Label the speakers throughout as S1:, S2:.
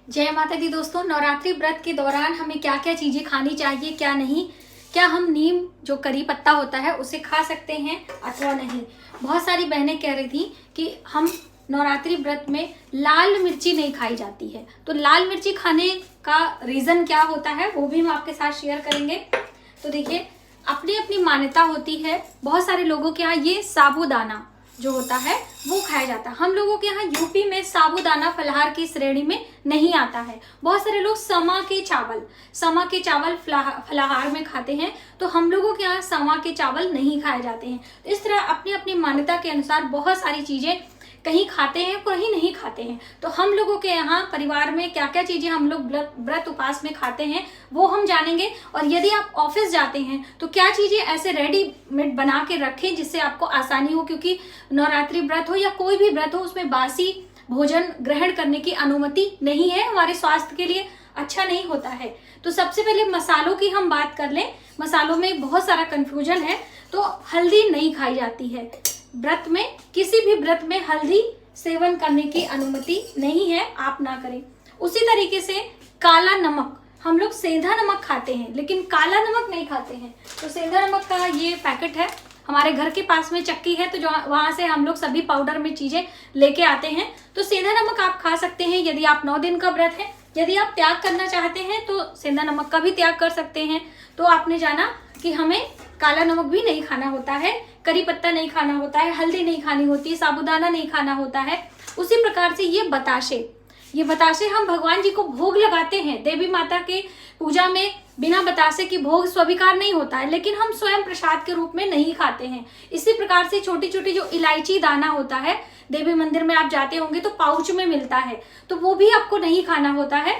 S1: जय माता दी दोस्तों। नवरात्रि व्रत के दौरान हमें क्या क्या चीजें खानी चाहिए, क्या नहीं, क्या हम नीम जो करी पत्ता होता है उसे खा सकते हैं अथवा नहीं। बहुत सारी बहनें कह रही थी कि हम नवरात्रि व्रत में लाल मिर्ची नहीं खाई जाती है, तो लाल मिर्ची खाने का रीजन क्या होता है वो भी हम आपके साथ शेयर करेंगे। तो देखिए, अपनी अपनी मान्यता होती है। बहुत सारे लोगों के यहाँ ये साबूदाना जो होता है वो खाया जाता है। हम लोगों के यहाँ यूपी में साबूदाना फलाहार की श्रेणी में नहीं आता है। बहुत सारे लोग समा के चावल फलाहार में खाते हैं, तो हम लोगों के यहाँ समा के चावल नहीं खाए जाते हैं। तो इस तरह अपनी अपनी मान्यता के अनुसार बहुत सारी चीजें कहीं खाते हैं, कहीं नहीं खाते हैं। तो हम लोगों के यहाँ परिवार में क्या क्या चीजें हम लोग व्रत उपास में खाते हैं वो हम जानेंगे। और यदि आप ऑफिस जाते हैं तो क्या चीजें ऐसे रेडीमेड बना के रखें जिससे आपको आसानी हो, क्योंकि नवरात्रि व्रत हो या कोई भी व्रत हो उसमें बासी भोजन ग्रहण करने की अनुमति नहीं है, हमारे स्वास्थ्य के लिए अच्छा नहीं होता है। तो सबसे पहले मसालों की हम बात कर लें। मसालों में बहुत सारा कंफ्यूजन है। तो हल्दी नहीं खाई जाती है व्रत में, किसी भी व्रत में हल्दी सेवन करने की अनुमति नहीं है, आप ना करें। उसी तरीके से काला नमक, हम लोग सेंधा नमक खाते हैं लेकिन काला नमक नहीं खाते हैं। तो सेंधा नमक का ये पैकेट है, हमारे घर के पास में चक्की है, तो जो वहां से हम लोग सभी पाउडर में चीजें लेके आते हैं। तो सेंधा नमक आप खा सकते हैं यदि आप 9 दिन का व्रत है। यदि आप त्याग करना चाहते हैं तो सेंधा नमक का भी त्याग कर सकते हैं। तो आपने जाना कि हमें काला नमक भी नहीं खाना होता है, करी पत्ता नहीं खाना होता है, हल्दी नहीं खानी होती है, साबूदाना नहीं खाना होता है। उसी प्रकार से ये बताशे हम भगवान जी को भोग लगाते हैं। देवी माता के पूजा में बिना बतासे की भोग स्वीकार नहीं होता है, लेकिन हम स्वयं प्रसाद के रूप में नहीं खाते हैं। इसी प्रकार से छोटी छोटी जो इलायची दाना होता है, देवी मंदिर में आप जाते होंगे तो पाउच में मिलता है, तो वो भी आपको नहीं खाना होता है।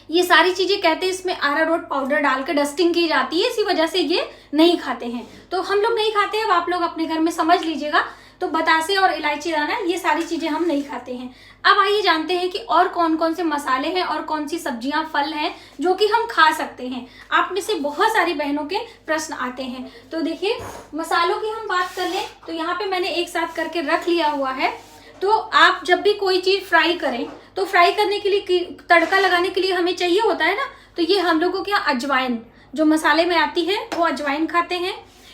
S1: ये सारी चीजें कहते हैं इसमें अरारोट पाउडर डालकर डस्टिंग की जाती है, इसी वजह से ये नहीं खाते हैं। तो हम लोग नहीं खाते हैं, अब आप लोग अपने घर में समझ लीजिएगा। तो बतासे और इलायची दाना ये सारी चीजें हम नहीं खाते हैं। अब आइए जानते हैं कि और कौन कौन से मसाले हैं और कौन सी सब्जियां फल हैं जो कि हम खा सकते हैं। आप में से बहुत सारी बहनों के प्रश्न आते हैं। तो देखिए, मसालों की हम बात कर लें तो यहाँ पे मैंने एक साथ करके रख लिया हुआ है। तो आप जब भी कोई चीज फ्राई करें तो फ्राई करने के लिए, तड़का लगाने के लिए हमें चाहिए होता है ना, तो ये हम लोगों के यहाँ अजवाइन जो मसाले में आती है वो अजवाइन खाते हैं।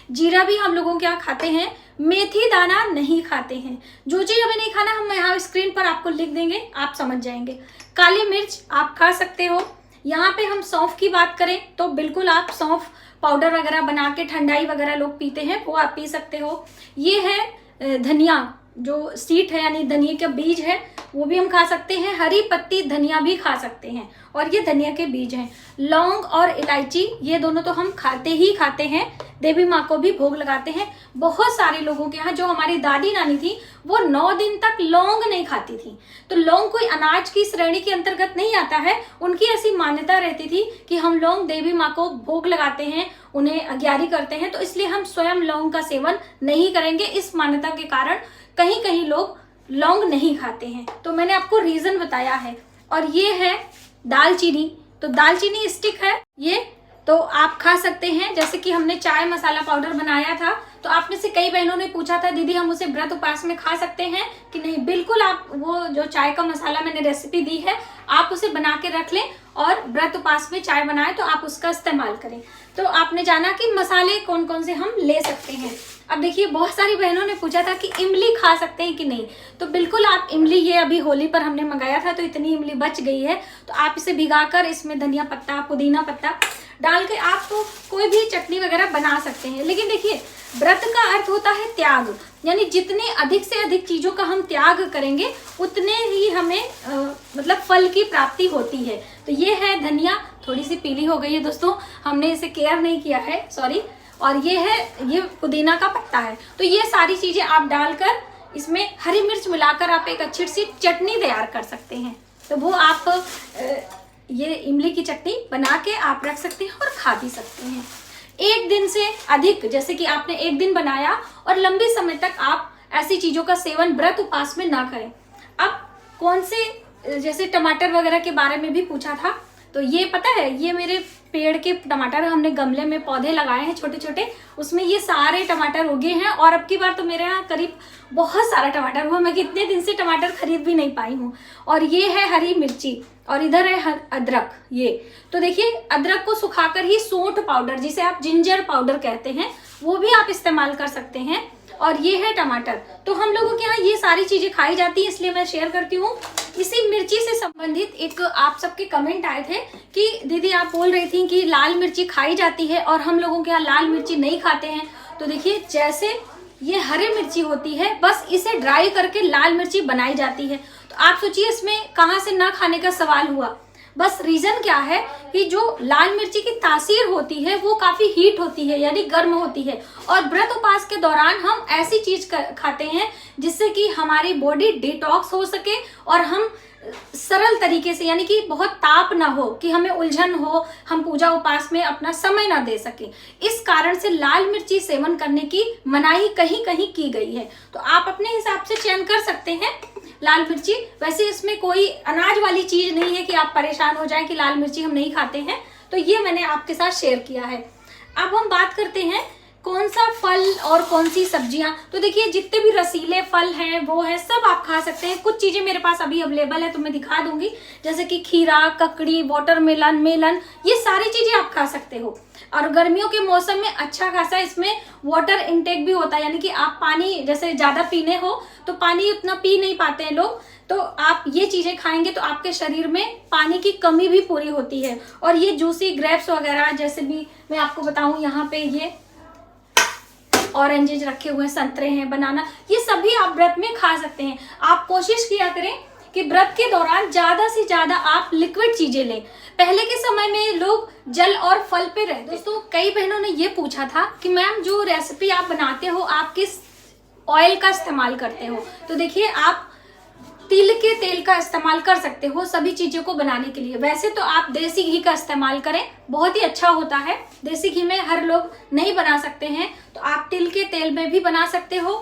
S1: जीरा भी हम लोगों के यहाँ खाते हैं। मेथी दाना नहीं खाते हैं। जो चीज हमें नहीं खाना हम यहाँ स्क्रीन पर आपको लिख देंगे, आप समझ जाएंगे। काली मिर्च आप खा सकते हो। यहाँ पे हम सौंफ की बात करें तो बिल्कुल आप सौंफ पाउडर वगैरह बना के ठंडाई वगैरह लोग पीते हैं, वो आप पी सकते हो। ये है धनिया, जो सीड है यानी धनिया का बीज है, वो भी हम खा सकते हैं। हरी पत्ती धनिया भी खा सकते हैं, और ये धनिया के बीज हैं। लौंग और इलायची ये दोनों तो हम खाते हैं, देवी माँ को भी भोग लगाते हैं। बहुत सारे लोगों के यहाँ, जो हमारी दादी नानी थी वो 9 दिन तक लौंग नहीं खाती थी। तो लौंग कोई अनाज की श्रेणी के अंतर्गत नहीं आता है। उनकी ऐसी मान्यता रहती थी कि हम लौंग देवी माँ को भोग लगाते हैं, उन्हें अग्यारी करते हैं, तो इसलिए हम स्वयं लौंग का सेवन नहीं करेंगे। इस मान्यता के कारण कहीं कहीं लोग लौंग नहीं खाते हैं। तो मैंने आपको रीजन बताया है। और ये है दालचीनी, तो दालचीनी स्टिक है ये, तो आप खा सकते हैं। जैसे कि हमने चाय मसाला पाउडर बनाया था, तो आप में से कई बहनों ने पूछा था दीदी हम उसे व्रत उपास में खा सकते हैं कि नहीं। बिल्कुल, आप वो जो चाय का मसाला मैंने रेसिपी दी है आप उसे बना के रख लें और व्रत उपास में चाय बनाए तो आप उसका इस्तेमाल करें। तो आपने जाना कि मसाले कौन कौन से हम ले सकते हैं। अब देखिए, बहुत सारी बहनों ने पूछा था कि इमली खा सकते हैं कि नहीं। तो बिल्कुल आप इमली, ये अभी होली पर हमने मंगाया था तो इतनी इमली बच गई है, तो आप इसे भिगाकर इसमें धनिया पत्ता पुदीना पत्ता डाल के आप तो कोई भी चटनी वगैरह बना सकते हैं। लेकिन देखिए, व्रत का अर्थ होता है त्याग, यानी जितने अधिक से अधिक चीजों का हम त्याग करेंगे उतने ही हमें मतलब फल की प्राप्ति होती है। तो ये है धनिया, थोड़ी सी पीली हो गई है दोस्तों, हमने इसे केयर नहीं किया है, सॉरी। और ये पुदीना का पत्ता है। तो ये सारी चीजें आप डालकर इसमें हरी मिर्च मिलाकर आप एक अच्छी सी चटनी तैयार कर सकते हैं। तो वो आप ये इमली की चटनी बना के आप रख सकते हैं और खा भी सकते हैं। 1 दिन से अधिक, जैसे कि आपने 1 दिन बनाया और लंबे समय तक आप ऐसी चीजों का सेवन व्रत उपास में ना करें। अब कौन से, जैसे टमाटर वगैरह के बारे में भी पूछा था, तो ये पता है, ये मेरे पेड़ के टमाटर, हमने गमले में पौधे लगाए हैं छोटे छोटे, उसमें ये सारे टमाटर उगे हैं। और अब की बार तो मेरे यहाँ करीब बहुत सारा टमाटर हुआ, मैं कितने दिन से टमाटर खरीद भी नहीं पाई हूँ। और ये है हरी मिर्ची और इधर है अदरक। ये तो देखिए, अदरक को सुखाकर ही सूंठ पाउडर, जिसे आप जिंजर पाउडर कहते हैं, वो भी आप इस्तेमाल कर सकते हैं। और ये है टमाटर। तो हम लोगों के यहाँ ये सारी चीजें खाई जाती हैं, इसलिए मैं शेयर करती हूँ। इसी मिर्ची से संबंधित एक आप सबके कमेंट आए थे कि दीदी आप बोल रही थी कि लाल मिर्ची खाई जाती है और हम लोगों के यहाँ लाल मिर्ची नहीं खाते हैं। तो देखिए, जैसे ये हरी मिर्ची होती है, बस इसे ड्राई करके लाल मिर्ची बनाई जाती है। तो आप सोचिए इसमें कहाँ से ना खाने का सवाल हुआ। बस रीजन क्या है कि जो लाल मिर्ची की तासीर होती है वो काफी हीट होती है, यानी गर्म होती है। और व्रत उपवास के दौरान हम ऐसी चीज खाते हैं जिससे कि हमारी बॉडी डिटॉक्स हो सके और हम सरल तरीके से, यानी कि बहुत ताप ना हो कि हमें उलझन हो, हम पूजा उपास में अपना समय ना दे सके। इस कारण से लाल मिर्ची सेवन करने की मनाही कहीं कहीं की गई है। तो आप अपने हिसाब से चयन कर सकते हैं लाल मिर्ची। वैसे इसमें कोई अनाज वाली चीज नहीं है कि आप परेशान हो जाएं कि लाल मिर्ची हम नहीं खाते हैं। तो ये मैंने आपके साथ शेयर किया है। अब हम बात करते हैं कौन सा फल और कौन सी सब्जियां। तो देखिए, जितने भी रसीले फल हैं वो है, सब आप खा सकते हैं। कुछ चीजें मेरे पास अभी अवेलेबल है तो मैं दिखा दूंगी, जैसे कि खीरा, ककड़ी, वाटरमेलन, मेलन, ये सारी चीजें आप खा सकते हो। और गर्मियों के मौसम में अच्छा खासा इसमें वाटर इनटेक भी होता है, यानी कि आप पानी जैसे ज्यादा पीने हो तो पानी उतना पी नहीं पाते हैं लोग, तो आप ये चीजें खाएंगे तो आपके शरीर में पानी की कमी भी पूरी होती है। और ये जूसी ग्रेप्स वगैरह, जैसे भी मैं आपको बताऊं, यहाँ पे ये ऑरेंजेज रखे हुए हैं, संतरे हैं, बनाना, ये सभी आप व्रत में खा सकते हैं। आप कोशिश किया करें कि व्रत के दौरान ज्यादा से ज्यादा आप लिक्विड चीजें लें। पहले के समय में लोग जल और फल पे रहते। दोस्तों, कई बहनों ने ये पूछा था कि मैम जो रेसिपी आप बनाते हो आप किस ऑयल का इस्तेमाल करते हो। तो देखिए, आप तिल के तेल का इस्तेमाल कर सकते हो सभी चीजों को बनाने के लिए। वैसे तो आप देसी घी का इस्तेमाल करें, बहुत ही अच्छा होता है। देसी घी में हर लोग नहीं बना सकते हैं, तो आप तिल के तेल में भी बना सकते हो।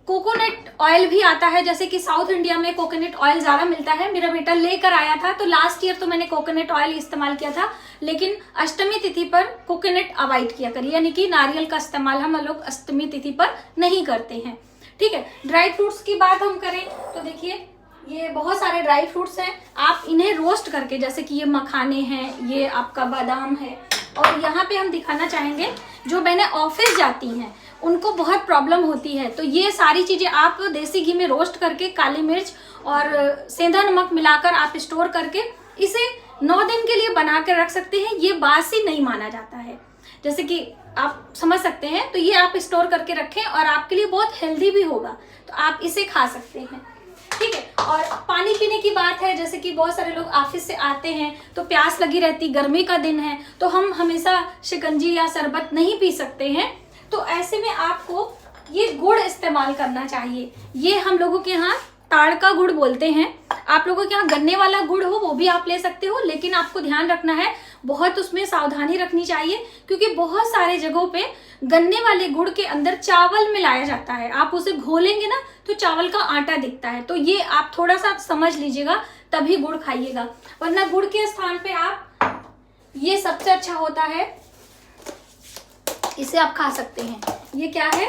S1: कोकोनट ऑयल भी आता है, जैसे कि साउथ इंडिया में कोकोनट ऑयल ज्यादा मिलता है। मेरा बेटा लेकर आया था, तो लास्ट ईयर तो मैंने कोकोनट ऑयल इस्तेमाल किया था, लेकिन अष्टमी तिथि पर कोकोनट अवॉइड किया करिए, यानी कि नारियल का इस्तेमाल हम लोग अष्टमी तिथि पर नहीं करते हैं। ठीक है, ड्राई फ्रूट्स की बात हम करें तो देखिए, ये बहुत सारे ड्राई फ्रूट्स हैं। आप इन्हें रोस्ट करके, जैसे कि ये मखाने हैं, ये आपका बादाम है। और यहाँ पे हम दिखाना चाहेंगे, जो बहनें ऑफिस जाती हैं उनको बहुत प्रॉब्लम होती है, तो ये सारी चीजें आप देसी घी में रोस्ट करके, काली मिर्च और सेंधा नमक मिलाकर आप स्टोर करके इसे 9 दिन के लिए बना कर रख सकते हैं। ये बासी नहीं माना जाता है, जैसे कि आप समझ सकते हैं। तो ये आप स्टोर करके रखें और आपके लिए बहुत हेल्दी भी होगा, तो आप इसे खा सकते हैं। ठीक है, और पानी पीने की बात है, जैसे कि बहुत सारे लोग ऑफिस से आते हैं तो प्यास लगी रहती, गर्मी का दिन है, तो हम हमेशा शिकंजी या शरबत नहीं पी सकते हैं। तो ऐसे में आपको ये गुड़ इस्तेमाल करना चाहिए। ये हम लोगों के यहाँ ताड़ का गुड़ बोलते हैं। आप लोगों के यहाँ गन्ने वाला गुड़ हो वो भी आप ले सकते हो, लेकिन आपको ध्यान रखना है, बहुत उसमें सावधानी रखनी चाहिए, क्योंकि बहुत सारे जगहों पे गन्ने वाले गुड़ के अंदर चावल मिलाया जाता है। आप उसे घोलेंगे ना तो चावल का आटा दिखता है, तो ये आप थोड़ा सा समझ लीजिएगा, तभी गुड़ खाइएगा। वरना गुड़ के स्थान पे आप, ये सबसे अच्छा होता है, इसे आप खा सकते हैं। ये क्या है,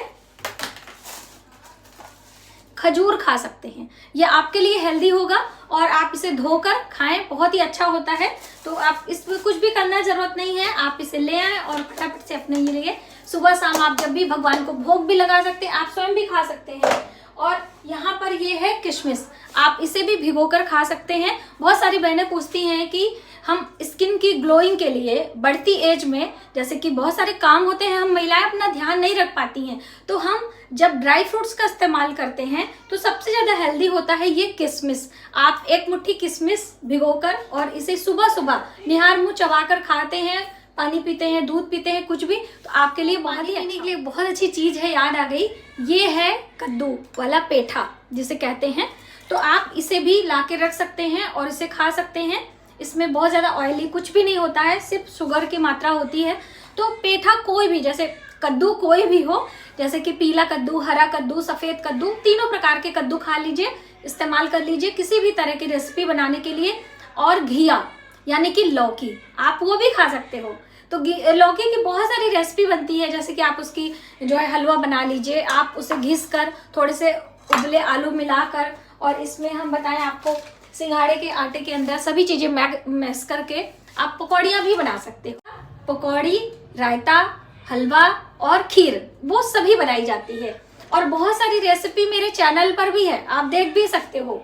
S1: खजूर खा सकते हैं। ये आपके लिए हेल्दी होगा और आप इसे धोकर खाएं, बहुत ही अच्छा होता है। तो आप इसमें कुछ भी करना जरूरत नहीं है, आप इसे ले आएं और फटाफट से अपने लिए सुबह शाम आप जब भी भगवान को भोग भी लगा सकते हैं, आप स्वयं भी खा सकते हैं। और यहाँ पर ये है किशमिश, आप इसे भी भिगोकर खा सकते हैं। बहुत सारी बहनें पूछती हैं कि हम स्किन की ग्लोइंग के लिए बढ़ती एज में, जैसे कि बहुत सारे काम होते हैं, हम महिलाएं अपना ध्यान नहीं रख पाती हैं, तो हम जब ड्राई फ्रूट्स का इस्तेमाल करते हैं तो सबसे ज्यादा हेल्दी होता है ये किशमिश। आप एक मुट्ठी किशमिश भिगोकर और इसे सुबह सुबह निहार मुंह चबाकर खाते हैं, पानी पीते हैं, दूध पीते हैं, कुछ भी, तो आपके लिए बहुत ही पीने के लिए बहुत अच्छी चीज है। याद आ गई, ये है कद्दू वाला पेठा जिसे कहते हैं। तो आप इसे भी ला के रख सकते हैं और इसे खा सकते हैं। इसमें बहुत ज्यादा ऑयली कुछ भी नहीं होता है, सिर्फ शुगर की मात्रा होती है। तो पेठा कोई भी, जैसे कद्दू कोई भी हो, जैसे कि पीला कद्दू, हरा कद्दू, सफेद कद्दू, तीनों प्रकार के कद्दू खा लीजिए, इस्तेमाल कर लीजिए किसी भी तरह की रेसिपी बनाने के लिए। और घिया, यानी कि लौकी, आप वो भी खा सकते हो। तो लौकी की बहुत सारी रेसिपी बनती है, जैसे कि आप उसकी जो है हलवा बना लीजिए, आप उसे घिस कर थोड़े से उबले आलू मिलाकर, और इसमें हम बताएं आपको सिंघाड़े के आटे के अंदर सभी चीजें मैश करके आप पकौड़ियाँ भी बना सकते हो। पकौड़ी, रायता, हलवा और खीर वो सभी बनाई जाती है, और बहुत सारी रेसिपी मेरे चैनल पर भी है, आप देख भी सकते हो।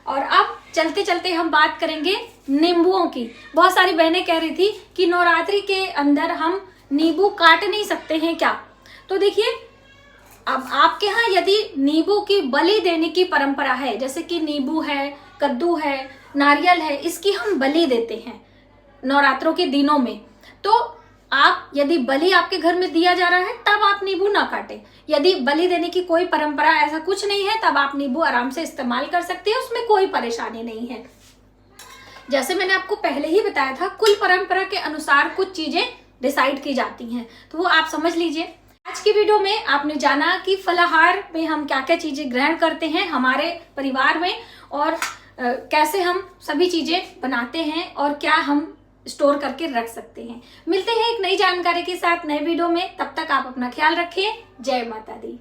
S1: और अब चलते चलते हम बात करेंगे नींबुओं की। बहुत सारी बहनें कह रही थी कि नवरात्रि के अंदर हम नींबू काट नहीं सकते हैं क्या? तो देखिए, अब आपके यहाँ यदि नींबू की बलि देने की परंपरा है, जैसे कि नींबू है, कद्दू है, नारियल है, इसकी हम बलि देते हैं नवरात्रों के दिनों में, तो आप यदि बलि आपके घर में दिया जा रहा है तब आप नींबू ना काटें। यदि बलि देने की कोई परंपरा ऐसा कुछ नहीं है तब आप नींबू आराम से इस्तेमाल कर सकते हैं, उसमें कोई परेशानी नहीं है। जैसे मैंने आपको पहले ही बताया था, कुल परंपरा के अनुसार कुछ चीजें डिसाइड की जाती हैं, तो वो आप समझ लीजिए। आज की वीडियो में आपने जाना कि फलाहार में हम क्या क्या चीजें ग्रहण करते हैं हमारे परिवार में, और कैसे हम सभी चीजें बनाते हैं और क्या हम स्टोर करके रख सकते हैं। मिलते हैं एक नई जानकारी के साथ नए वीडियो में, तब तक आप अपना ख्याल रखें। जय माता दी।